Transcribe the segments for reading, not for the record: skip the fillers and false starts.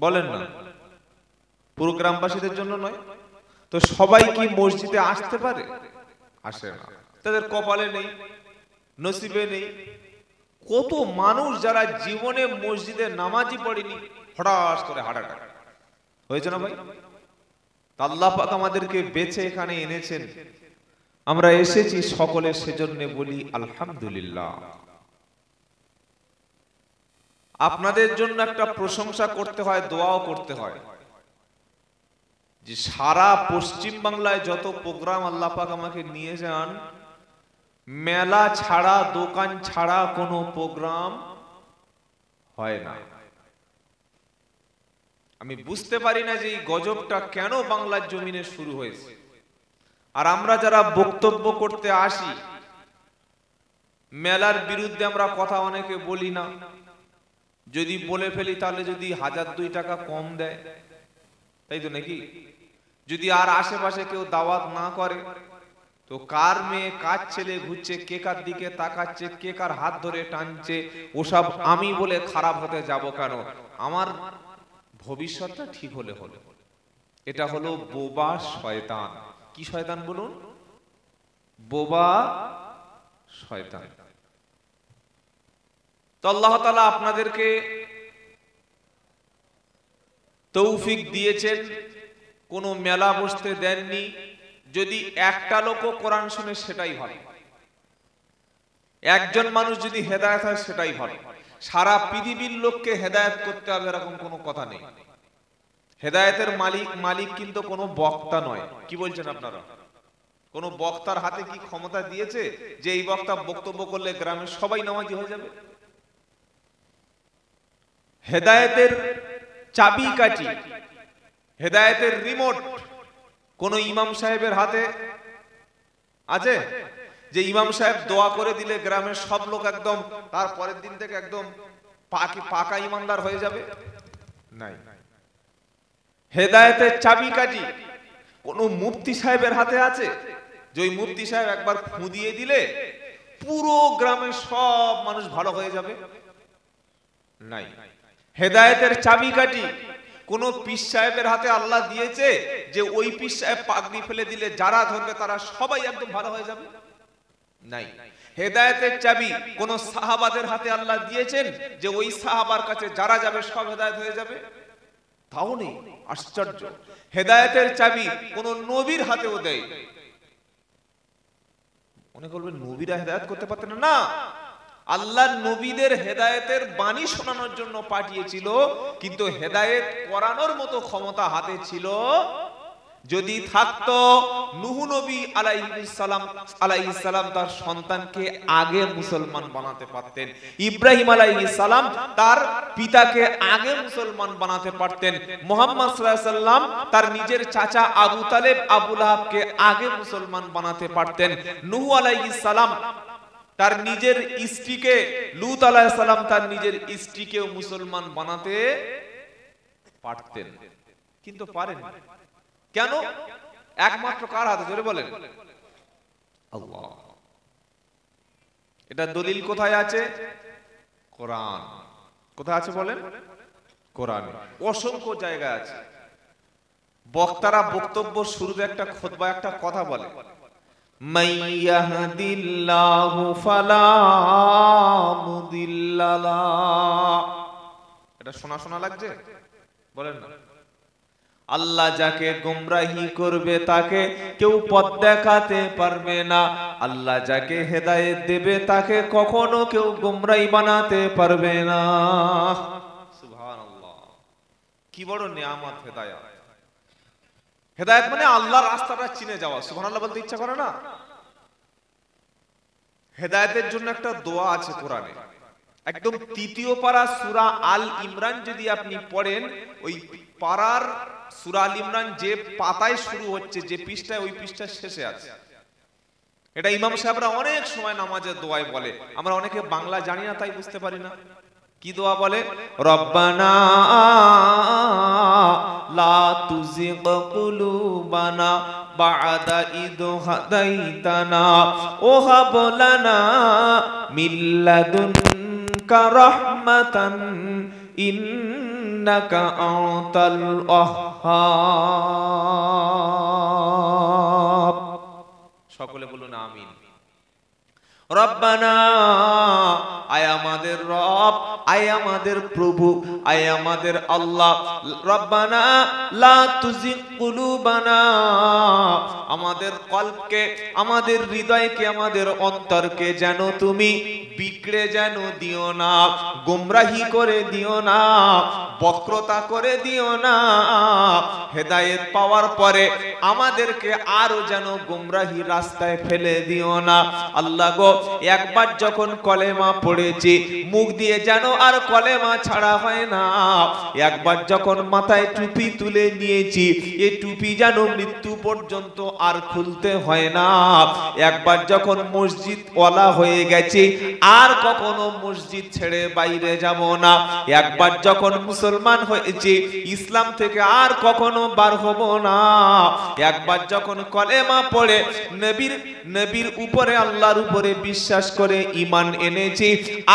বলেন না, পুরো গ্রামবাসীদের জন্য নয় তো সবাই কি মসজিদে আসতে পারে? আসে না, তাদের কপালে নেই, নসিবে নেই। কত মানুষ যারা জীবনে মসজিদে নামাজই পড়েনি হঠাৎ করে হার্ট অ্যাটাক হয়েছে না ভাই? আল্লাহ পাক আমাদেরকে বেঁচে এখানে এনেছেন, আমরা এসেছি সকলে, সেজন্য বলি আলহামদুলিল্লাহ। আপনাদের জন্য একটা প্রশংসা করতে হয়, দোয়াও করতে হয় যে সারা পশ্চিম বাংলায় যত প্রোগ্রাম আল্লাহ পাক আমাকে নিয়ে যান, মেলা ছাড়া, দোকান ছাড়া কোনো প্রোগ্রাম হয় না। আমি বুঝতে পারি না যে এই গজবটা কেন বাংলার জমিনে শুরু হয়েছে। আর আমরা যারা বক্তব্য করতে আসি, মেলার বিরুদ্ধে আমরা কথা অনেকে বলি না, যদি বলে ফেলি তাহলে যদি 1000-2 টাকা কম দেয়, তাই তো নাকি? যদি আর আশেপাশে কেউ দাওয়াত না করে তো কার মেয়ে কার ছেলে ঘুরছে, কে কার দিকে তাকাচ্ছে, কে কার হাত ধরে টানছে, ওসব আমি বলে খারাপ হতে যাব কেন? আমার ভবিষ্যৎটা ঠিক হলে হলো। এটা হলো বোবা শয়তান। কি শয়তান বলুন? বোবা শয়তান। তো আল্লাহ তাআলা আপনাদেরকে তৌফিক দিয়েছেন, কোনো মেলা বসতে দেননি। যদি একটা লোকও কোরআন শুনে সেটাই ভালো, একজন মানুষ যদি হেদায়েত হয় সেটাই ভালো। সারা পৃথিবীর লোককে হেদায়েত করতে হবে এরকম কোনো কথা নেই। হেদায়েতের মালিক কিন্তু কোনো বক্তা নয়। কি বলছেন আপনারা? কোন বক্তার হাতে কি ক্ষমতা দিয়েছে যে এই বক্তা বক্তব্য করলে গ্রামের সবাই নামাজি হয়ে যাবে? হেদায়েতের চাবিকাঠি, হেদায়েতের রিমোট কোন ইমাম সাহেবের হাতে আছে যে ইমাম সাহেব দোয়া করে দিলে গ্রামের সব লোক একদম তার পরের দিন থেকে একদম পাকা ইমানদার হয়ে যাবে? নাই। হেদায়েতের চাবিকাঠি কোন মুফতি সাহেবের হাতে আছে যে ওই মুফতি সাহেব একবার ফু দিয়ে দিলে পুরো গ্রামের সব মানুষ ভালো হয়ে যাবে? নাই। হেদায়েতের চাবিকাঠি কোন পীর সাহেবের হাতে আল্লাহ দিয়েছে যে ওই পীর সাহেব পাগড়ি ফেলে দিলে যারা ধরবে তারা সবাই একদম ভালো হয়ে যাবে? নাই। হেদায়েতের চাবি কোন সাহাবাদের হাতে আল্লাহ দিয়েছেন যে ওই সাহাবার কাছে যারা যাবে সব হেদায়েত হয়ে যাবে? তাও নেই। আশ্চর্য। হেদায়েতের চাবি কোন নবীর হাতেও দেয়। মনে করবেন নবীরা হেদায়েত করতে পারতেন না? আল্লাহ নবীদের হেদায়েতের বাণী শোনানোর জন্য পাঠিয়েছিল, কিন্তু হেদায়েত করানোর মতো ক্ষমতা হাতে ছিল যদি থাকতো, নূহ নবী আলাইহিস সালাম তার সন্তানকে আগে মুসলমান বানাতে পারতেন। ইব্রাহিম আলাইহিস সালাম তার পিতাকে আগে মুসলমান বানাতে পারতেন। মুহাম্মদ সাল্লাল্লাহু আলাইহি সাল্লাম তার নিজের চাচা আবু তালেব আবু লাহাবকে আগে মুসলমান বানাতে পারতেন। নূহ আলাইহিস সালাম তার নিজের স্ত্রীকে, লূত আলাইহিস সালাম তার নিজের স্ত্রীকেও মুসলমান বানাতে পারতেন, কিন্তু পারেন। কেন? একমাত্র কার হাতে? জোরে বলেন। আল্লাহ। এটা দলিল কোথায় আছে? কোরআন। কোথায় আছে বলেন? কোরআনে অসংখ্য জায়গায় আছে। বক্তারা বক্তব্য শুরুতে একটা খুতবা একটা কথা বলে, মাইয়াহদিল্লাহু ফালা মুদিল্লা লাহ। এটা শোনা শোনা লাগছে? বলেন না। আল্লাহ যাকে গোমরাহি করবে তাকে কেউ পথ দেখাতে পারবে না। আল্লাহ যাকে হেদায়েত দেবে তাকে কখনো কেউ গোমরাহি বানাতে পারবে না। সুবহানাল্লাহ। কি বড় নিয়ামত হেদায়েত। হেদায়েত মানে আল্লাহর রাস্তাটা চিনে যাওয়া। সুবহানাল্লাহ বলতে ইচ্ছা করে না? হেদায়েতের জন্য একটা দোয়া আছে কোরআনে, একদম ৩য় পারা সূরা আল ইমরান যদি আপনি পড়েন, ওই পারার সূরা আল ইমরান যে পাতায় শুরু হচ্ছে, যে পৃষ্ঠায়, ওই পৃষ্ঠার শেষে আছে। এটা ইমাম সাহেবরা অনেক সময় নামাজের দোয়ায় বলে, আমরা অনেকে বাংলা জানি না তাই বুঝতে পারি না। কি দোয়া বলে? রব্বানা লা তুযিগ কুলুবানা বা'দা ইদ হাদাইতানা ওয়া হাব লানা মিন লাদুনকা রাহমাতান ইন্নাকা আনতাল ওয়াহ্হাব। সকলে বলুন আমিন। রব্বানা, আয় আমাদের রব, আয় আমাদের প্রভু, আয় আমাদের আল্লাহ। রব্বানা লা তুজিগ কুলুবানা, আমাদের কলবকে, আমাদের হৃদয়কে, আমাদের অন্তরকে যেন তুমি বিগড়ে যেন দিও না, গোমরাহি করে দিও না, বক্রতা করে দিও না। হেদায়েত পাওয়ার পরে আমাদেরকে আরো যেন গোমরাহি রাস্তায় ফেলে দিও না। আল্লাহ গো, একবার যখন কলেমা পড়েছি মুখ দিয়ে যেন আর কলেমা ছাড়া হয় না। একবার যখন মাথায় টুপি তুলে নিয়েছি এই টুপি যেন মৃত্যু পর্যন্ত আর খুলতে হয় না। একবার যখন মসজিদ ওয়ালা হয়ে গেছি আর কখনো মসজিদ ছেড়ে বাইরে যাব না। একবার যখন মুসলমান হয়েছি ইসলাম থেকে আর কখনো বার হব না। একবার যখন কলেমা পড়ে নবীর উপরে, আল্লাহর উপরে বিশ্বাস করে ঈমান এনেছি,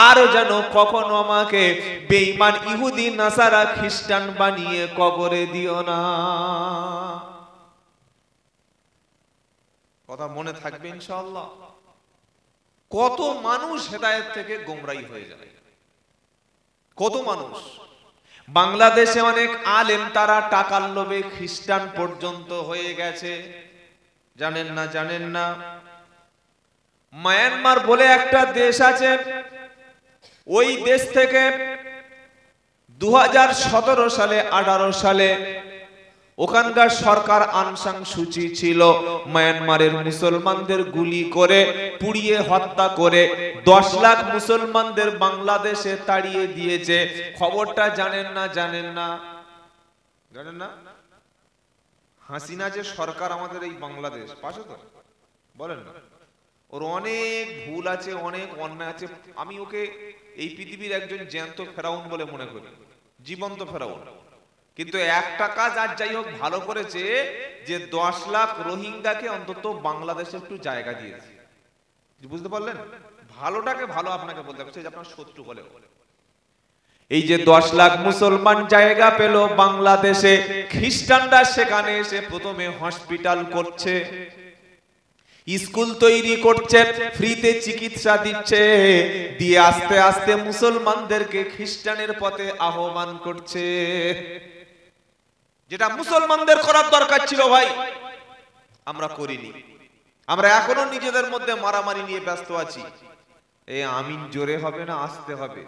আর যেন কখনো আমাকে বেঈমান ইহুদি নাসারা খ্রিস্টান বানিয়ে কবরে দিও না। কথা মনে থাকবে ইনশাআল্লাহ। কত মানুষ হেদায়েত থেকে গোমরাহি হয়ে যায়, কত মানুষ। বাংলাদেশে অনেক আলেম তারা টাকার লোভে খ্রিস্টান পর্যন্ত হয়ে গেছে, জানেন না? জানেন না? মায়ানমার বলে একটা দেশ আছে, ওই দেশ থেকে 2017 সালে 18 সালে ওখানকার সরকার আং সান সুচি ছিল, মায়ানমারের মুসলমানদের গুলি করে পুড়িয়ে হত্যা করে 10 লাখ মুসলমানদের বাংলাদেশে তাড়িয়ে দিয়েছে। খবরটা জানেন না? জানেন না? জানেন না? হাসিনা যে সরকার আমাদের এই বাংলাদেশ পাশে তো, বলেন না? ওর অনেক ভুল আছে, অনেক অন্যায় আছে। আমি ওকে এই পৃথিবীর একজন জ্যান্ত ফেরাউন বলে মনে করি, জীবন্ত ফেরাউন। কিন্তু একটা কাজ আজ যাই হোক ভালো করেছে, যে 10 লাখ রোহিঙ্গাকে অন্তত বাংলাদেশে একটু জায়গা দিয়েছে। বুঝতে পারলেন? ভালোটাকে ভালো আপনাকে বলতে হবে, যে আপনার শত্রু বলে। এই যে 10 লাখ মুসলমান জায়গা পেল বাংলাদেশে, খ্রিস্টানরা সেখানে এসে প্রথমে হসপিটাল করছে, স্কুল তৈরি করছে, ফ্রিতে চিকিৎসা দিচ্ছে, দিয়ে আস্তে আস্তে মুসলমানদেরকে খ্রিস্টানের পথে আহ্বান করছে। যেটা মুসলমানদের করার দরকার ছিল ভাই, আমরা করিনি। আমরা এখনো নিজেদের মধ্যে মারামারি নিয়ে ব্যস্ত আছি। এই আমিন জোরে হবে না আসতে হবে?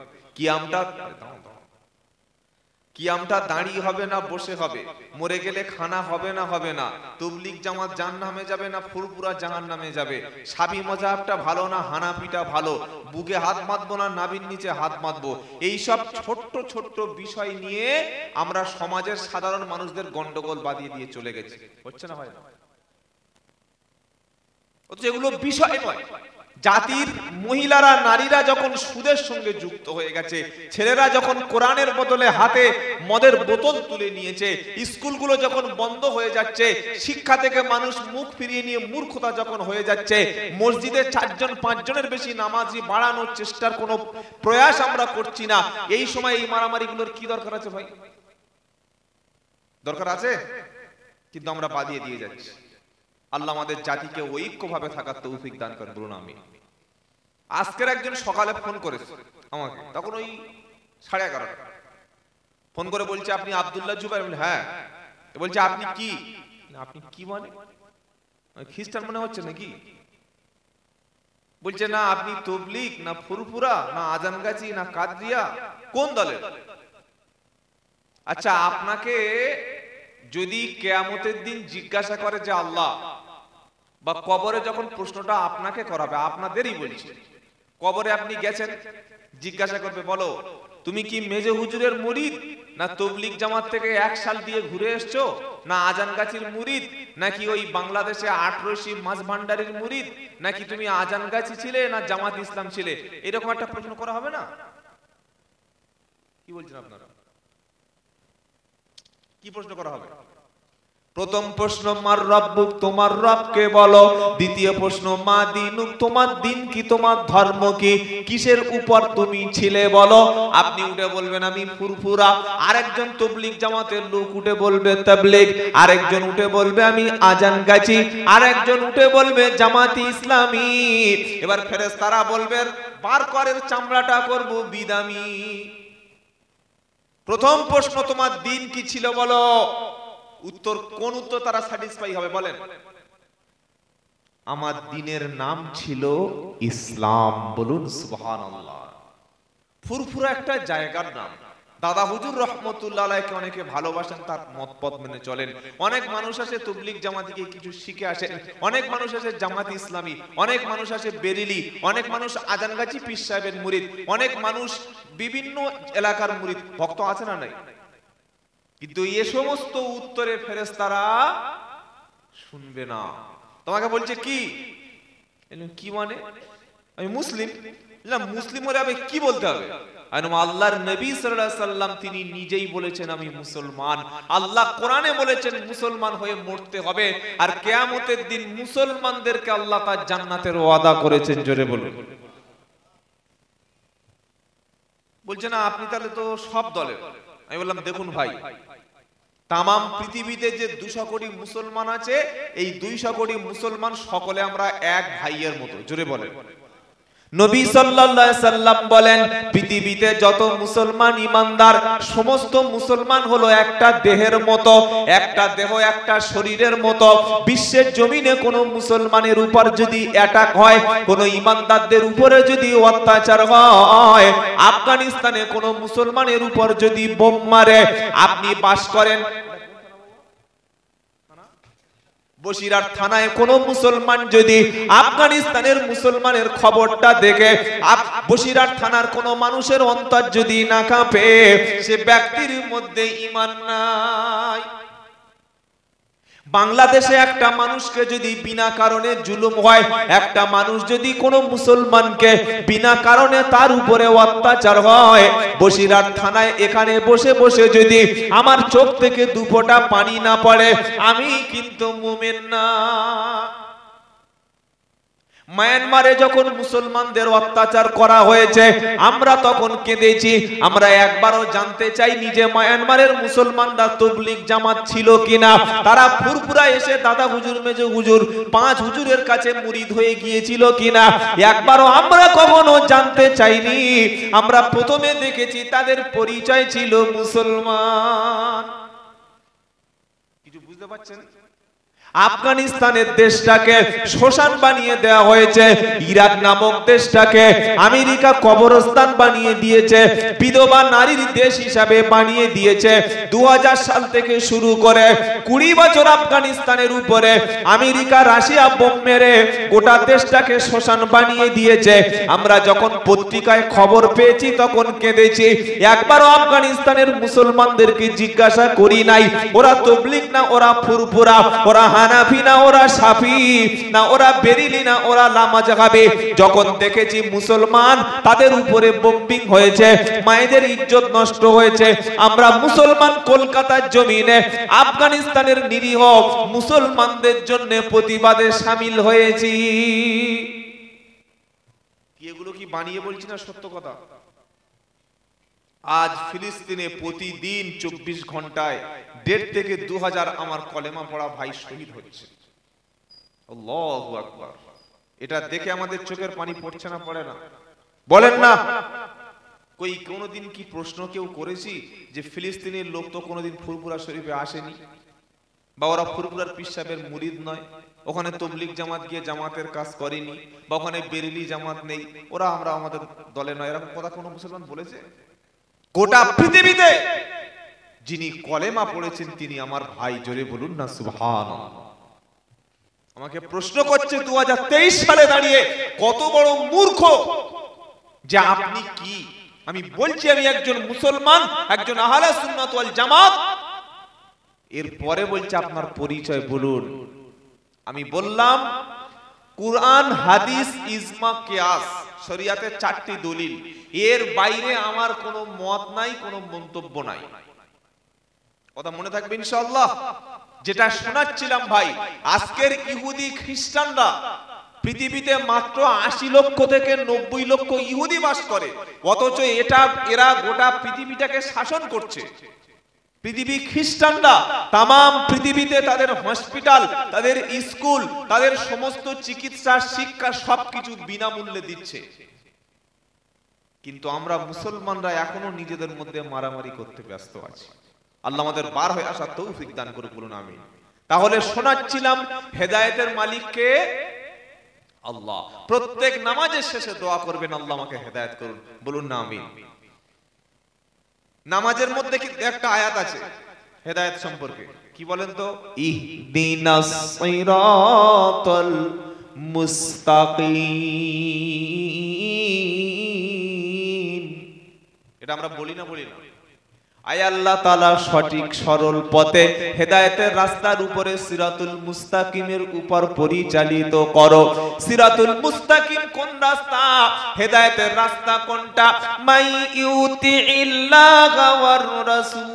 কিয়ামটা দাঁড়িয়ে হবে না বসে হবে? মরে গেলে খানা হবে না হবে না? তাবলীগ জামাত জাহান্নামে যাবে না ফুরফুরা জাহান্নামে যাবে? সাবি মাযহাবটা ভালো না হানাফিটা ভালো? বুকে হাত বাঁধবো না নাভির নিচে হাত বাঁধবো? এই সব ছোট্ট ছোট্ট বিষয় নিয়ে আমরা সমাজের সাধারণ মানুষদের গন্ডগোল বাঁধিয়ে দিয়ে চলে গেছি। হচ্ছে না ভাই? অথচ এগুলো বিষয় নয়। জাতির মহিলারা নারীরা যখন সুদের সঙ্গে যুক্ত হয়ে গেছে, ছেলেরা যখন কোরআনের বদলে হাতে মদের বোতল তুলে নিয়েছে, স্কুলগুলো যখন বন্ধ হয়ে যাচ্ছে, শিক্ষা থেকে মানুষ মুখ ফিরিয়ে নিয়ে মূর্খতা যখন হয়ে যাচ্ছে, মসজিদে 4 জন 5 জনের বেশি নামাজি বাড়ানোর চেষ্টার কোনো প্রয়াস আমরা করছি না, এই সময় এই মারামারিগুলোর কি দরকার আছে ভাই? দরকার আছে? কিন্তু আমরা বাদিয়ে দিয়ে যাচ্ছি। আল্লাহ আমাদের জাতিকে ঐক্যভাবে থাকার তৌফিক দান করেন, বলুন আমিন। আজকের একজন সকালে ফোন করেছে আমাকে, তখন ওই 11:30 ফোন করে বলছে আপনি আব্দুল্লাহ জুবাইর? হ্যাঁ। বলছে আপনি কি? আপনি কি মানে? খ্রিস্টান মনে হচ্ছে নাকি? বলছে না আপনি তাবলীগ না ফুরফুরা না আজানগাছি না কাদরিয়া, কোন দলের? আচ্ছা, আপনাকে যদি কিয়ামতের দিন জিজ্ঞাসা করে যে আল্লাহ, বা কবরে যখন প্রশ্নটা আপনাকে করাবে, আপনাদেরই বলছি, কবরে আপনি গেছেন, জিজ্ঞাসা করবে বলো তুমি কি মেজে হুজুরের মুরিদ, না তাবলীগ জামাত থেকে 1 সাল দিয়ে ঘুরে এসছো, না আজানগাছির মুরিদ, নাকি ওই বাংলাদেশে 8 মাছ ভান্ডারির মুরিদ, নাকি তুমি আজানগাছি ছিলে না জামাত ইসলাম ছিলে? এরকম একটা প্রশ্ন করা হবে না? কি বলছেন আপনারা? কি প্রশ্ন করা হবে? প্রথম প্রশ্ন মার রব্বুক, তোমার রবকে বলো। দ্বিতীয় প্রশ্ন মা দিনুক, তোমার দিন কি, তোমার ধর্ম কি, কিসের উপর তুমি ছিলে বলো। আপনি উঠে বলবেন আমি ফুরফুরা, আরেকজন তাবলীগ জামাতের লোক উঠে বলবে তাবলীগ, আরেকজন উঠে বলবে আমি আজান গাছি, আরেকজন উঠে বলবে জামাতি ইসলামী। এবার ফেরেশতারা বলবেন বার করের চামড়াটা করব বিদামি। প্রথম প্রশ্ন তোমার দিন কি ছিল বলো। উত্তর, কোন উত্তর তারা স্যাটিসফাই হবে বলেন? আমার দ্বীনের নাম ছিল ইসলাম। বলুন সুবহানাল্লাহ। ফুরফুরা একটা জায়গার নাম। দাদা হুজুর রহমতুল্লাহ আলাইহিকে অনেকে ভালোবাসেন, তার মতপথ মেনে চলেন। অনেক মানুষ আসে তাবলীগ জামাত থেকে কিছু শিখে আসেন, অনেক মানুষ আসে জামাতি ইসলামী, অনেক মানুষ আসে বেরেলি, অনেক মানুষ আজানগাছি পীর সাহেবের মুরিদ, অনেক মানুষ বিভিন্ন এলাকার মুরিদ। ভক্ত আছে না নাই? কিন্তু এই সমস্ত উত্তরে ফেরেশতারা শুনবে না। তোমাকে বলছে কি কি মানে আমি মুসলিম। মুসলিম হলে আমি কি বলতে হবে? আল্লাহর নবী সাল্লাল্লাহু আলাইহি সাল্লাম তিনি নিজেই বলেছেন আমি মুসলমান। আল্লাহ কোরআনে বলেছেন মুসলমান হয়ে মরতে হবে, আর কিয়ামতের দিন মুসলমানদেরকে আল্লাহ তার জান্নাতের ওয়াদা করেছেন। জোরে বলুন। বলছে না আপনি তাহলে তো সব দলে। আমি বললাম দেখুন ভাই, তামাম পৃথিবীতে যে 200 কোটি মুসলমান আছে, এই 200 কোটি মুসলমান সকলে আমরা এক ভাইয়ের মতো। জোরে বলেন। নবী সাল্লাল্লাহু আলাইহি সাল্লাম বলেন পৃথিবীতে যত মুসলমান ইমানদার, সমস্ত মুসলমান হলো একটা দেহের মতো, একটা দেহ একটা শরীরের মতো। বিশ্বের জমিনে কোন মুসলমানের উপর যদি অ্যাটাক হয়, কোন ইমানদারদের উপরে যদি অত্যাচার হয়, আফগানিস্তানে কোন মুসলমানের উপর যদি বোম মারে, আপনি বাস করেন বসিরহাট থানায়, কোন মুসলমান যদি আফগানিস্তানের মুসলমানের খবরটা দেখে বসিরহাট থানার কোন মানুষের অন্তর যদি না কাঁপে, সে ব্যক্তির মধ্যে ঈমান নাই। বাংলাদেশে একটা মানুষকে যদি বিনা কারণে জুলুম হয়, একটা মানুষ যদি কোনো মুসলমানকে বিনা কারণে তার উপরে অত্যাচার হয়, বসিরহাট থানায় এখানে বসে বসে যদি আমার চোখ থেকে দুফোঁটা পানি না পড়ে, আমি কিন্তু মুমিন না। মায়ানমারে যখন মুসলমানদের অত্যাচার করা হয়েছে, আমরা তখন কেঁদেছি। আমরা একবারও জানতে চাই নিজে মায়ানমারের মুসলমানরা তাবলীগ জামাত ছিল কিনা। তারা ফুরফুরা এসে দাদা হুজুর, মেজো হুজুর, 5 হুজুরের কাছে মুরিদ হয়ে গিয়েছিল কিনা, একবারও আমরা কখনো জানতে চাইনি। আমরা প্রথমে দেখেছি তাদের পরিচয় ছিল মুসলমান। কিছু বুঝতে পারছেন? আফগানিস্তানের দেশটাকে শ্মশান বানিয়ে দেওয়া হয়েছে, ইরাক নামক দেশটাকে আমেরিকা কবরস্থান বানিয়ে দিয়েছে, বিধবা নারীর দেশ হিসাবে বানিয়ে দিয়েছে। 2000 সাল থেকে শুরু করে 20 বছর আফগানিস্তানের উপরে আমেরিকা রাশিয়া বোম মেরে গোটা দেশটাকে শ্মশান বানিয়ে দিয়েছে। আমরা যখন পত্রিকায় খবর পেয়েছি তখন কেঁদেছি। একবারও আফগানিস্তানের মুসলমানদেরকে জিজ্ঞাসা করি নাই ওরা তাবলীগ না ওরা ফুরফুরা, ওরা হানাফি না ওরা শাফি, না ওরা বেরেলি, না ওরা লামাযহাবি। যখন দেখেছি মুসলমান তাদের উপরে বোম্বিং হয়েছে, মায়েদের ইজ্জত নষ্ট হয়েছে, আমরা মুসলমান কলকাতার জমিনে আফগানিস্তানের নিরীহ মুসলমানদের জন্য প্রতিবাদে শামিল হয়েছি। এগুলো কি বানিয়ে বলছি না, সত্য কথা। আজ ফিলিস্তিনে প্রতিদিন 24 ঘন্টায় 1.5 থেকে 2000 আমার কলেমা পড়া ভাই শহীদ হচ্ছে। আল্লাহু আকবার। এটা দেখে আমাদের চোখের পানি পড়ছে না, পড়ে না? বলেন না। কই কোনোদিন কি প্রশ্ন কেউ করেছি যে ফিলিস্তিনের লোক তো কোনোদিন ফুরফুরা শরীফে আসেনি, বা ওরা ফুরফুরার পীর সাহেবের মুরিদ নয়, ওখানে তাবলীগ জামাত গিয়ে জামাতের কাজ করেনি, বা ওখানে বেরেলি জামাত নেই, ওরা আমরা আমাদের দলে নয়, এরকম কথা কোনো মুসলমান বলেছে? গোটা পৃথিবীতে যিনি কলেমা পড়েছেন তিনি আমার ভাই। জোরে বলুন না সুবহানাল্লাহ। আমাকে প্রশ্ন করছে 2023 সালে দাঁড়িয়ে কত বড় মূর্খ যে আপনি কি। আমি বলছি আমি একজন মুসলমান, একজন আহলে সুন্নাত ওয়াল জামাত। এরপরে বলছে আপনার পরিচয় বলুন। আমি বললাম কুরআন, হাদিস, ইজমা, কিয়াস, শরিয়াতের 4টি দলিল, এর বাইরে আমার কোনো মত নাই, কোনো মন্তব্য নাই। কথা মনে থাকবে ইনশাআল্লাহ। যেটা শোনাচ্ছিলাম ভাই, আজকের ইহুদি খ্রিস্টানরা পৃথিবীতে মাত্র 80 লক্ষ থেকে 90 লক্ষ ইহুদি বাস করে, অথচ এরা গোটা পৃথিবীটাকে শাসন করছে। পৃথিবী খ্রিস্টানরা তামাম পৃথিবীতে তাদের হসপিটাল, তাদের স্কুল, তাদের সমস্ত চিকিৎসা, শিক্ষা সবকিছু বিনামূল্যে দিচ্ছে। কিন্তু আমরা মুসলমানরা এখনো নিজেদের মধ্যে মারামারি করতে ব্যস্ত আছি। আল্লাহ আমাদের বার হয়ে আসার তৌফিক দান করুক, বলুন আমিন। তাহলে শোনাচ্ছিলাম হেদায়েতের মালিক কে? আল্লাহ। প্রত্যেক নামাজের শেষে দোয়া করবেন, আল্লাহ আমাকে হেদায়েত করুন, বলুন না আমিন। নামাজের মধ্যে কি একটা আয়াত আছে হেদায়েত সম্পর্কে, কি বলেন তো? ইহদিনাস সিরাতাল মুস্তাকিম। এটা আমরা বলি না? আয় আল্লাহ তাআলা সঠিক সরল পথে হেদায়েতের রাস্তার উপরে সিরাতুল মুস্তাকিমের উপর পরিচালিত করো। সিরাতুল মুস্তাকিম কোন রাস্তা? হেদায়েতের রাস্তা কোনটা? মাই ইউতিইল্লাহ ওয়ার রাসূল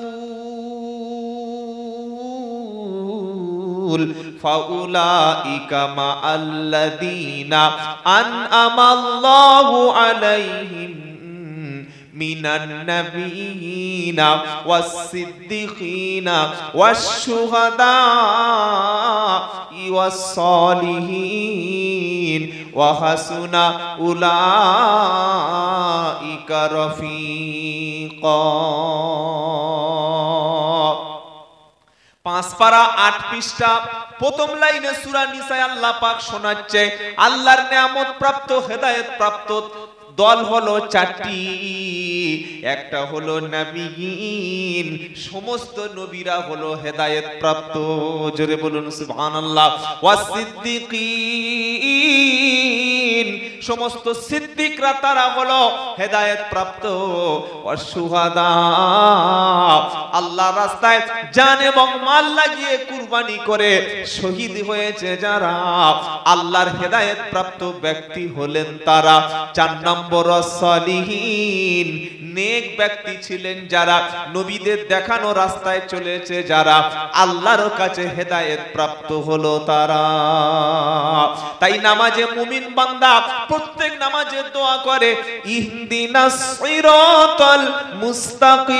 ফাউলাইকা মাআল্লাযীনা আনআমাল্লাহু আলাইহিম মিনান নাবিয়িনা ওয়াস-সিদ্দিকিনা ওয়াশ-শুহাদা'i ওয়াস-সালিহিন ওয়া হাসুনা উলাইকা রফিকা। 5 পারা 8 পৃষ্ঠা প্রথম লাইনে সূরা নিসায় আল্লাহ পাক শোনাচ্ছে আল্লাহর নিয়ামত প্রাপ্ত, হেদায়েত প্রাপ্ত দল হলো 4টি। একটা হলো নবীন, সমস্ত নবীরা হলো হেদায়েত প্রাপ্ত, জোরে বলুন সুবহানাল্লাহ। ওয়াস-সিদ্দিকিন, সমস্ত সিদ্দিকরা তারা হলো হেদায়েত প্রাপ্ত। ওয়াশ-শুহাদা, আল্লাহর রাস্তায় জান এবং মাল লাগিয়ে কুরবানি করে শহীদ হয়েছে যারা, আল্লাহর হেদায়েত প্রাপ্ত ব্যক্তি হলেন তারা। 4 নম্বর সালিহিন, নেক ব্যক্তি ছিলেন যারা, নবীদের দেখানো রাস্তায় চলেছে যারা, আল্লাহর কাছে হেদায়েত প্রাপ্ত হলো তারা। তাই নামাজে মুমিন বান্দা প্রত্যেক নামাজে দোয়া করে ইহদিনাস সিরাতাল মুস্তাকিম,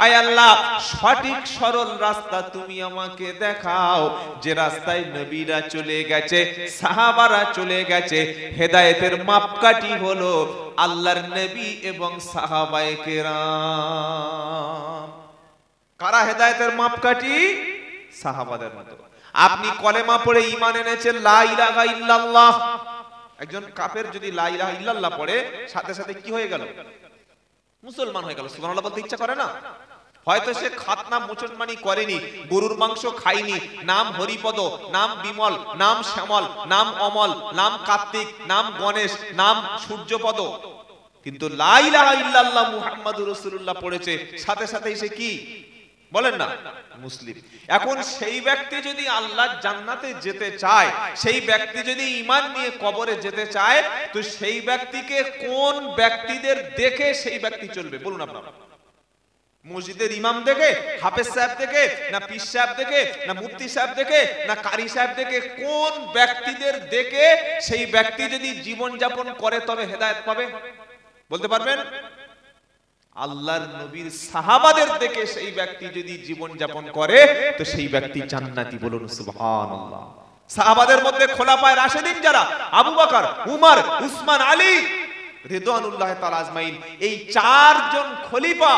আয় আল্লাহ সঠিক সরল রাস্তা তুমি আমাকে দেখাও, যে রাস্তায় নবীরা চলে গেছে, সাহাবারা চলে গেছে। হেদায়েতের মাপকাঠি হলো আল্লাহর নবী এবং সাহাবায়ে কেরাম। কারা হেদায়েতের মাপকাঠি? সাহাবাদের মতো। আপনি কলেমা পড়ে ঈমান এনেছেন লা ইলাহা ইল্লাল্লাহ, একজন কাফের যদি লা ইলাহা ইল্লাল্লাহ পড়ে সাথে সাথে কি হয়ে গেল? মুসলমান হয়ে গেল। সুবহানাল্লাহ বলতে ইচ্ছা করে না? হয়তো সে খাতনা মুসলমানি করেনি, গরুর মাংস খায়নি, নাম হরিপদ, নাম বিমল, নাম শ্যামল, নাম অমল, নাম কার্তিক, নাম গণেশ, নাম সূর্যপদ, কিন্তু লা ইলাহা ইল্লাল্লাহ মুহাম্মাদুর রাসূলুল্লাহ পড়েছে, সাথে সাথে সে কি বলেন না? মুসলিম। এখন সেই ব্যক্তি যদি আল্লাহর জান্নাতে যেতে চায়, সেই ব্যক্তি যদি ঈমান নিয়ে কবরে যেতে চায়, তো সেই ব্যক্তিকে কোন ব্যক্তিদের দেখে সেই ব্যক্তি চলবে? বলুন আপনারা। মসজিদের ইমাম দেখে, হাফেজ সাহেব দেখে, না পীর সাহেব দেখে, না মুফতি সাহেব দেখে, না কারি সাহেব দেখে? কোন ব্যক্তিদের দেখে সেই ব্যক্তি যদি জীবন যাপন করে তবে হেদায়েত পাবে? বলতে পারবেন? আল্লাহর নবীর সাহাবাদের দেখে সেই ব্যক্তি যদি জীবন যাপন করে তো সেই ব্যক্তি জান্নাতি, বলুন সুবহানাল্লাহ। সাহাবাদের মধ্যে খোলাফায়ে রাশিদিন যারা, আবু বকর, উমর, উসমান, আলী রিদওয়ানুল্লাহ তাআলা আজমাইন, এই 4 জন খলিফা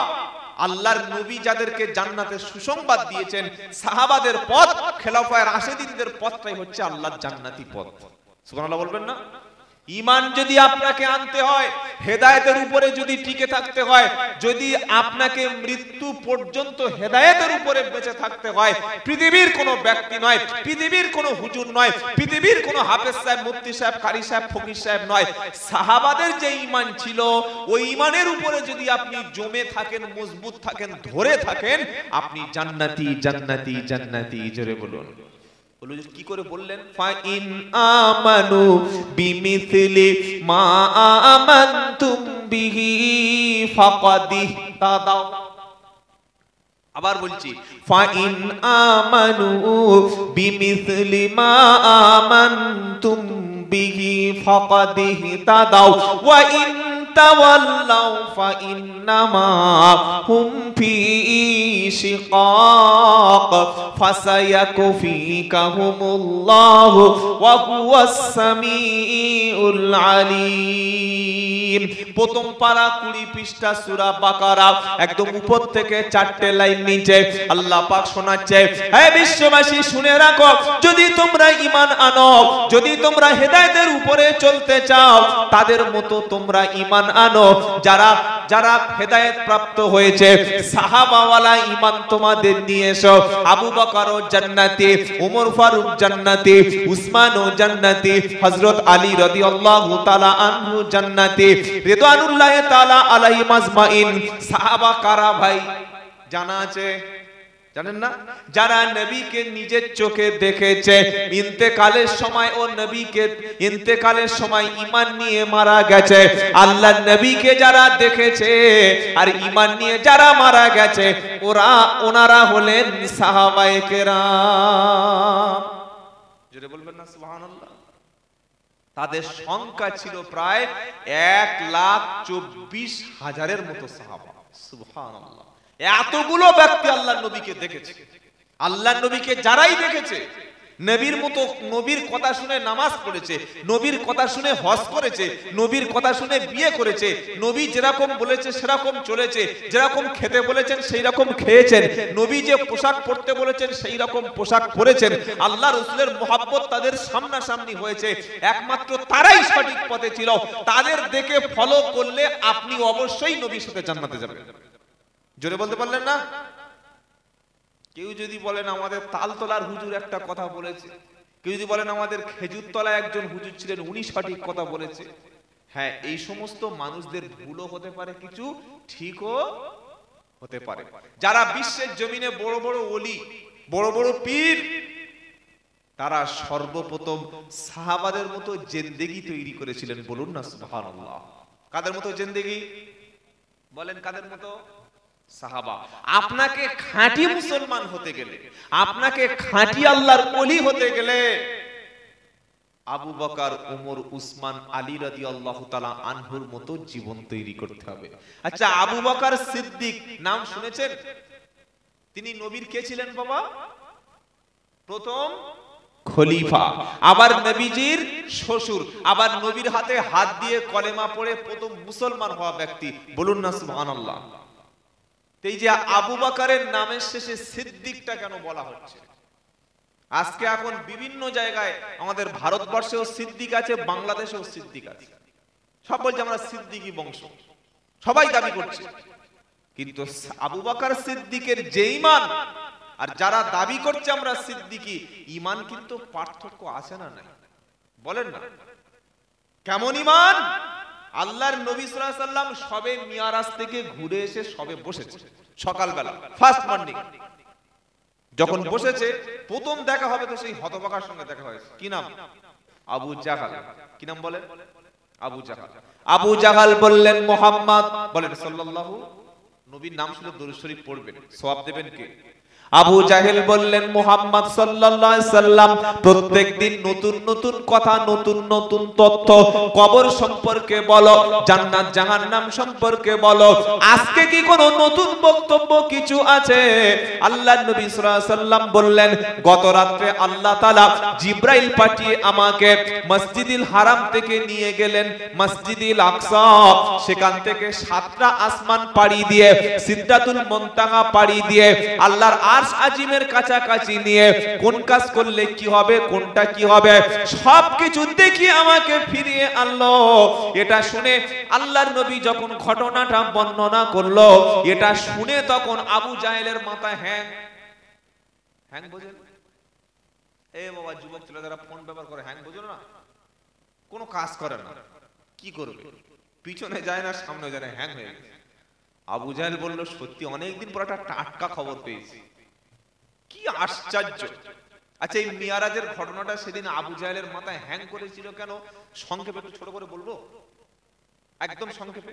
আল্লাহর নবী যাদেরকে জান্নাতের সুসংবাদ দিয়েছেন, সাহাবাদের পথ, খোলাফায়ে রাশিদিনদের পথটাই হচ্ছে আল্লাহর জান্নাতি পথ। সুবহানাল্লাহ বলবেন না? ঈমান যদি আপনাকে আনতে হয়, হেদায়েতের উপরে যদি টিকে থাকতে হয়, যদি আপনাকে মৃত্যু পর্যন্ত হেদায়েতের উপরে বেঁচে থাকতে হয়, পৃথিবীর কোনো ব্যক্তি নয়, পৃথিবীর কোনো হুজুর নয়, পৃথিবীর কোনো হাফেজ সাহেব, মুফতি সাহেব, কারি সাহেব, ফকির সাহেব নয়, সাহাবাদের যে ঈমান ছিল ওই ঈমানের উপরে যদি আপনি জমে থাকেন, মজবুত থাকেন, ধরে থাকেন, আপনি জান্নাতি, জান্নাতি, জান্নাতি। জোরে বলুন। কি করে বললেন? ফাইন আমানু বিমিসলি মা আমানতুম বিহি ফাকাদ ইহতাদাও। আবার বলছি, ফাইন আমানু বিমিসলি মা আমানতুম বিহি ফাকাদ ইহতাদাও ওয়া ইন তাওয়াল্লাউ ফাইন্নামা হুম ফি শিকাক ফাসায়াকফিকাহুমুল্লাহু ওয়া হুয়াস সামিউল আলিম। প্রথম পারা 20 পৃষ্ঠা সূরা বাকারা, একদম উপর থেকে 4টে লাইন নিচে আল্লাহ পাক শোনাচ্ছে, হে বিশ্ববাসী শুনে রাখো, যদি তোমরা ঈমান আনো, যদি তোমরা হেদায়েতের উপরে চলতে চাও, তাদের মতো তোমরা ঈমান আনো যারা যারা হেদায়েত প্রাপ্ত হয়েছে। সাহাবাওয়ালা ঈমান তোমাদের নিয়ে এসো। আবু বকরও জান্নাতি, ওমর ফারুক জান্নাতি, উসমানও জান্নাতি, হযরত আলী রাদিয়াল্লাহু তাআলা আনহু জান্নাতি, রিদওয়ানুল্লাহ তাআলা আলাইহিম আজমাইন। সাহাবা কারা ভাই জানা আছে? জানেন না? যারা নবীকে নিজের চোখে দেখেছে, ইন্তেকালের সময় ও নবীকে ইন্তেকালের সময় ঈমান নিয়ে মারা গেছে। আল্লাহর নবীকে যারা দেখেছে আর ঈমান নিয়ে যারা মারা গেছে, ওনারা হলেন সাহাবায়ে কেরাম। জোরে বলবেন না সুবহানাল্লাহ। তাদের সংখ্যা ছিল প্রায় 1,24,000-এর মতো সাহাবা। সুবহানাল্লাহ। এতগুলো ব্যক্তি আল্লাহর নবীকে দেখেছে। আল্লাহর নবীকে যারাই দেখেছে, নবীর মতো নবীর কথা শুনে নামাজ পড়েছে, নবীর কথা শুনে হজ করেছে, নবীর কথা শুনে বিয়ে করেছে, নবী যেরকম বলেছে সেরকম চলেছে, যেরকম খেতে বলেছেন সেই রকম খেয়েছেন, নবী যে পোশাক পরতে বলেছেন সেই রকম পোশাক পরেছেন। আল্লাহ রাসূলের মুহাব্বত তাদের সামনাসামনি হয়েছে। একমাত্র তারাই সঠিক পথে ছিল। তাদের দেখে ফলো করলে আপনি অবশ্যই নবীর সাথে জান্নাতে যাবেন। জোরে বলতে পারলেন না? কেউ যদি বলেন আমাদের তালতলার হুজুর একটা কথা বলেছে, কেউ যদি বলেন আমাদের খেজুরতলা একজন হুজুর ছিলেন উনি সঠিক কথা বলেছে, হ্যাঁ, এই সমস্ত মানুষদের ভুলও হতে পারে, কিছু ঠিকও হতে পারে। যারা বিশ্বের জমিনে বড় বড় ওলি, বড় বড় পীর, তারা সর্বপ্রথম সাহাবাদের মতো জিন্দেগি তৈরি করেছিলেন। বলুন না সুবহানাল্লাহ। কাদের মতো জিন্দেগি? বলেন কাদের মতো? সাহাবা। আপনাকে খাঁটি মুসলমান হতে গেলে, আপনাকে খাঁটি আল্লাহর ওলি হতে গেলে আবু বকর, ওমর, উসমান, আলী রাদিয়াল্লাহু তাআলা আনহুর মতো জীবন তৈরি করতে হবে। আচ্ছা, আবু বকর সিদ্দিক নাম শুনেছেন? তিনি নবীর কে ছিলেন বাবা? প্রথম খলিফা, আবার নবীজির শ্বশুর, আবার নবীর হাতে হাত দিয়ে কলেমা পড়ে প্রথম মুসলমান হওয়া ব্যক্তি। বলুন না সুবহানাল্লাহ। এই যে আবু বকরের নামের শেষে সিদ্দিকটা কেন বলা হচ্ছে? আজকে এখন বিভিন্ন জায়গায় আমাদের ভারতবর্ষেও সিদ্দিক আছে, বাংলাদেশেও সিদ্দিক আছে। সব বলছে আমরা সিদ্দিকী বংশ, সবাই দাবি করছে। কিন্তু আবু বকর সিদ্দিকের যে ঈমান আর যারা দাবি করছে আমরা সিদ্দিকী, ঈমান কিন্তু পার্থক্য আছে না? নাই? বলেন না কেমন ঈমান? আল্লাহর নবী সাল্লাল্লাহু আলাইহি সাল্লাম সবে মিরাজ থেকে ঘুরে এসে সবে বসেছে সকালবেলা, ফার্স্ট মর্নিং। যখন বসেছে প্রথম দেখা হবে তো সেই হতভাগার সঙ্গে দেখা হয়েছে। কি নাম? আবু জাহাল। কি নাম বলেন? আবু জাহাল। আবু জাহাল বললেন মুহাম্মদ, বলেন সাল্লাল্লাহু, নবীর নাম শুনে দরুদ শরীফ পড়বেন, সওয়াব দেবেন কে? আবু জাহেল বললেন মুহাম্মদ সাল্লাল্লাহু আলাইহি সাল্লাম প্রত্যেকদিন নতুন নতুন কথা, নতুন নতুন তথ্য কবর সম্পর্কে বলো, জান্নাত জাহান্নাম সম্পর্কে বলো। আজকে কি কোনো নতুন বক্তব্য কিছু আছে? আল্লাহর নবী সাল্লাল্লাহু আলাইহি সাল্লাম বললেন, গত রাতে আল্লাহ তাআলা জিবরাইল পাঠিয়ে আমাকে মসজিদুল হারাম থেকে নিয়ে গেলেন মসজিদুল আকসা। সেখান থেকে 7টা আসমান পাড়ি দিয়ে সিদরাতুল মুনতাহা পাড়ি দিয়ে আল্লাহর আরশ আজিমের কাছাকাছি নিয়ে কোন কাজ করলে কি হবে, কোনটা কি হবে সবকিছু দেখিয়ে আমাকে ফিরিয়ে আনলো। এটা শুনে আল্লাহর নবী যখন ঘটনাটা বর্ণনা করলো, এটা শুনে তখন আবু জাহেলের মাথায় হ্যাং বোঝেন? এ বাবা, যুবক ছেলে যারা ফোন ব্যবহার করে হ্যাং বোঝো না? কোনো কাজ করে না, কি করবে? পিছনে যায় না, সামনে যায় না, হ্যাং হয়ে গেছে। আবু জাহেল বলল, সত্যি অনেকদিন পর একটা টাটকা খবর পেয়েছি, কি আশ্চর্য। আচ্ছা, এই মিরাজের ঘটনাটা সেদিন আবু জাহেলের মাথায় হ্যাং করেছিল কেন? সংক্ষেপে একটু ছোট করে বলবো, একদম সংক্ষেপে।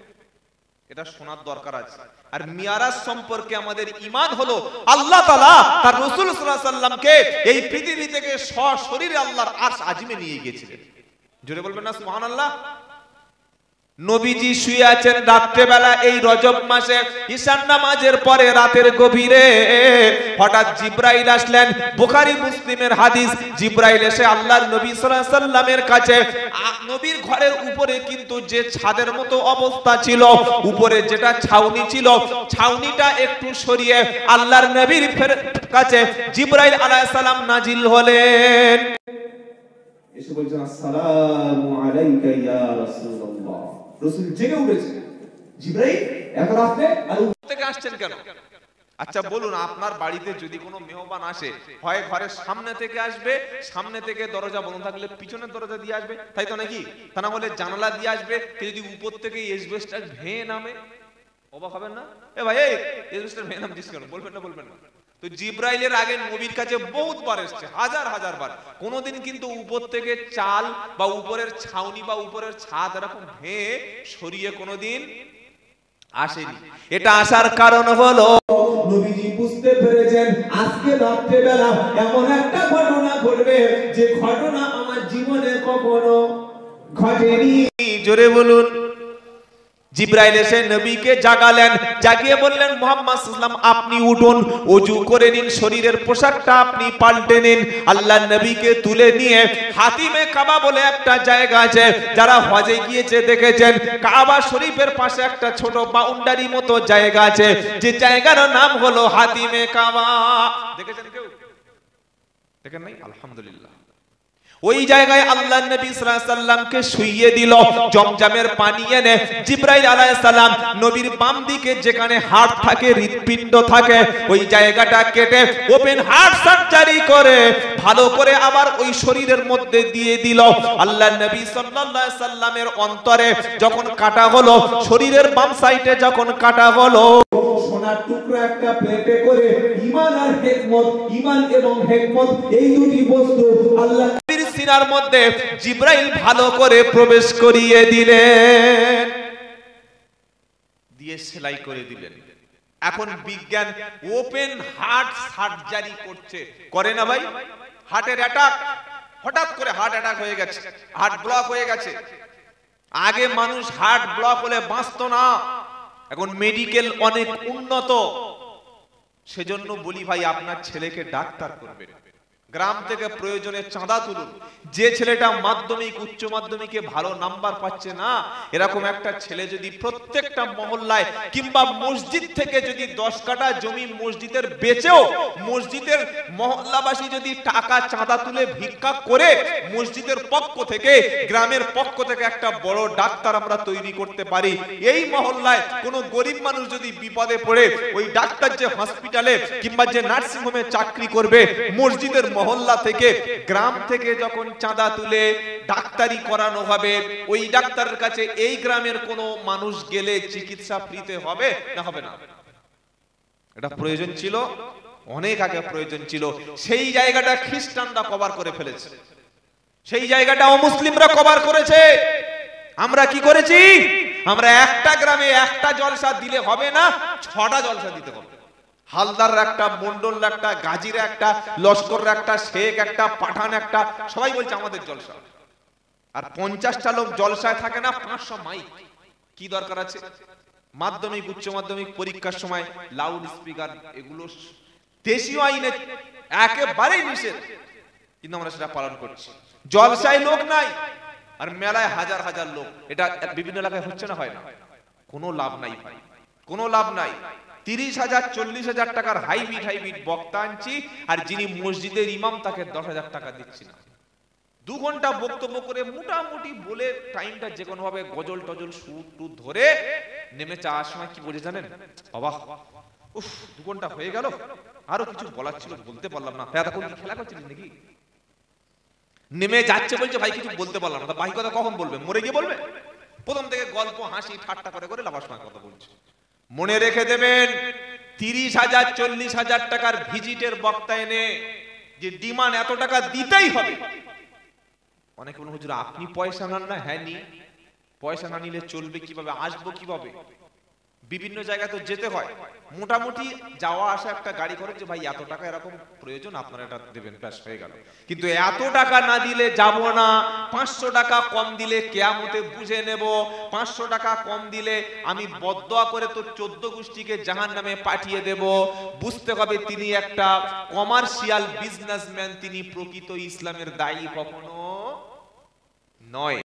এটা শোনার দরকার আছে। আর মিরাজ সম্পর্কে আমাদের ঈমান হলো আল্লাহ তাআলা তার রাসূল সাল্লাল্লাহু আলাইহি সাল্লামকে এই পৃথিবী থেকে সশরীরে আল্লাহর আরশ আজিমে নিয়ে গিয়েছিলেন। জোরে বলবেন না সুবহানাল্লাহ। নবীজি শুয়ে আছেন রাত্রে বেলা এই রজব মাসে ঈশান নামাজের পরে রাতের গভীরে হঠাৎ জিবরাইল আসলেন। বুখারী মুসলিমের হাদিস, জিবরাইল এসে আল্লাহর নবী সাল্লাল্লাহু আলাইহি সাল্লামের কাছে, নবীর ঘরের উপরে কিন্তু যে ছাদের মতো অবস্থা ছিল, উপরে যেটা ছাউনি ছিল, ছাউনিটা একটু সরিয়ে আল্লাহর নবীর কাছে জিবরাইল আলাইহিস সালাম নাজিল হলেন। এসে বলছেন আসসালামু আলাইকা ইয়া রাসূলুল্লাহ। রাসূল জেগে উঠেছে, জিবরাইল এত রাতে আর থেকে আসছেন কেন? আচ্ছা বলুন, আপনার বাড়িতে যদি কোনো মেহমান আসে, হয় ঘরের সামনে থেকে আসবে, সামনে থেকে দরজা বন্ধ থাকলে পিছনের দরজা দিয়ে আসবে, তাই তো নাকি? তা না হলে জানালা দিয়ে আসবে। যদি উপর থেকে এসবেস্টার ভেঙে নামে, অবাক হবেন না? এ ভাই, এই এসবেস্টার ভেঙে নামছিস কেন? বলবেন না? বলবেন না? তো জিবরাইলের আগে নবীর কাছে বহুতবার এসেছে, হাজার হাজার বার। কোনোদিন কিন্তু উপর থেকে চাল বা উপরের ছাউনি বা উপরের ছাদ এরকম ভেঙে সরিয়ে কোনোদিন আসেনি। এটা আসার কারণ হলো নবীজি বুঝতে পেরেছেন আজকে রাত্রে বেলা এমন একটা ঘটনা ঘটবে যে ঘটনা আমার জীবনে কখনো ঘটেনি। জোরে বলুন। জিবরাইল এসে নবীকে জাগালেন, জাগিয়ে বললেন, মুহাম্মদ সাল্লাল্লাহু আলাইহি ওয়াসাল্লাম আপনি উঠুন, ওযু করে নিন, শরীরের পোশাকটা আপনি পাল্টে নিন। আল্লাহর নবীকে তুলে নিয়ে হাতিমে কাবা বলে একটা জায়গা আছে, যারা হজে গিয়েছে দেখেছেন, কাবা শরীফের পাশে একটা ছোট বাউন্ডারি মতো জায়গা আছে, যে জায়গার নাম হলো হাতিমে কাবা। দেখেছেন কেউ? দেখেন নাই? আলহামদুলিল্লাহ। ওই জায়গায় আল্লাহর নবী সাল্লাল্লাহু আলাইহি সাল্লামকে শুইয়ে দিল। জমজমের পানি এনে জিবরাইল আলাইহিস সালাম নবীর বাম দিকে যেখানে হাড় থাকে, হৃৎপিণ্ড থাকে, ওই জায়গাটা কেটে ওপেন হার্ট সার্জারি করে ভালো করে আবার ওই শরীরের মধ্যে দিয়ে দিল। আল্লাহর নবী সাল্লাল্লাহু আলাইহি সাল্লামের অন্তরে যখন কাটা হলো, শরীরের বাম সাইডে যখন কাটা হলো, সোনার টুকরা একটা প্লেটে করে ঈমান আর হিকমত, ঈমান এবং হিকমত এই দুটি বস্তু আল্লাহ সিনার মধ্যে জিবরাইল ভালো করে প্রবেশ করিয়ে দিলেন, দিয়ে সেলাই করে দিলেন। এখন বিজ্ঞান ওপেন হার্ট সার্জারি করছে, করে না ভাই? হার্টের অ্যাটাক, হঠাৎ করে হার্ট অ্যাটাক হয়ে গেছে, হার্ট ব্লক হয়ে গেছে। আগে মানুষ হার্ট ব্লক হলে বাঁচতো না, এখন মেডিকেল অনেক উন্নত। সেজন্য বলি ভাই, আপনার ছেলেকে ডাক্তার করবেন। গ্রাম থেকে প্রয়োজনে চাঁদা তুলুন। যে ছেলেটা মাধ্যমিক উচ্চ মাধ্যমিকে ভালো নাম্বার পাচ্ছে না, এরকম একটা ছেলে যদি প্রত্যেকটা মহল্লায় কিংবা মসজিদ থেকে যদি 10 কাঠা জমি মসজিদের বেচেও, মসজিদের মহল্লাবাসী যদি টাকা চাঁদা তুলে ভিক্ষা করে, মসজিদের পক্ষ থেকে, গ্রামের পক্ষ থেকে একটা বড় ডাক্তার আমরা তৈরি করতে পারি। এই মহল্লায় কোনো গরিব মানুষ যদি বিপদে পড়ে, ওই ডাক্তার যে হসপিটালে কিংবা যে নার্সিং হোমে চাকরি করবে, মসজিদের মহল্লা থেকে, গ্রাম থেকে যখন চাঁদা তুলে ডাক্তারি করানো হবে, ওই ডাক্তারের কাছে এই গ্রামের কোন মানুষ গেলে চিকিৎসা ফ্রিতে হবে না? হবে না? এটা প্রয়োজন ছিল, অনেক আগে প্রয়োজন ছিল। সেই জায়গাটা খ্রিস্টানরা কভার করে ফেলেছে, সেই জায়গাটা অমুসলিমরা কভার করেছে। আমরা কি করেছি? আমরা একটা গ্রামে একটা জলসা দিলে হবে না, 6টা জলসা দিতে হবে। হালদার একটা, মন্ডল একটা, গাজীর একটা, লস্কর একটা, শেখ একটা, পাঠান একটা, সবাই বলছে আমাদের জলসা। আর 50টা লোক জলসায় থাকে না, 500 মাইক। কি দরকার আছে? মাধ্যমিক উচ্চ মাধ্যমিক পরীক্ষার সময় লাউড স্পিকার, এগুলো দেশীয় আইনে একেবারেই নিষেধ, কিন্তু আমরা সেটা পালন করছি। জলসায় লোক নাই আর মেলায় হাজার হাজার লোক। এটা বিভিন্ন এলাকায় হচ্ছে না? হয় না? কোনো লাভ নাই ভাই, কোনো লাভ নাই। 30,000 40,000 টাকার হাইব্রিড বক্তা আনছি, আর যিনি মসজিদের ইমাম তাকে 10,000 টাকা দিচ্ছি না। 2 ঘন্টা বক্তব্য করে মোটামুটি বলে টাইমটা যে কোনো ভাবে গজল টজল সুর টুর ধরে নেমে যাওয়ার সময় কি বলে জানেন? অবাক, উফ 2 ঘন্টা হয়ে গেল, আরো কিছু বলার ছিল বলতে পারলাম না। এতক্ষণ কি খেলা করছিলেন নাকি? নেমে যাচ্ছে, বলছে ভাই কিছু বলতে পারলাম না। ভাই কথা কখন বলবে? মরে গিয়ে বলবে? প্রথম থেকে গল্প হাসি ঠাট্টা করে করে লাভার সময় কথা বলছে। মনে রেখে দেবেন, 30,000 40,000 টাকার ভিজিটের বক্তা এনে যে ডিমান্ড এত টাকা দিতেই হবে। অনেকে বলেন হুজুর আপনি পয়সা নেন না? হ্যাঁ নি। পয়সা না নিলে চলবে কিভাবে? আসবো কিভাবে? বিভিন্ন জায়গায় তো যেতে হয়, মোটামুটি যাওয়া আসা একটা গাড়ি খরচ, যে ভাই এত টাকা এরকম প্রয়োজন আপনারা এটা দেবেন, ব্যাস হয়ে গেল। কিন্তু এত টাকা না দিলে যাব না, 500 টাকা কম দিলে কিয়ামতে বুঝে নেব, 500 টাকা কম দিলে আমি বদদোয়া করে তো 14 গোষ্ঠীকে জাহান্নামে পাঠিয়ে দেব, বুঝতে হবে তিনি একটা কমার্শিয়াল বিজনেসম্যান, তিনি প্রকৃত ইসলামের দায়ী কখনো নয়।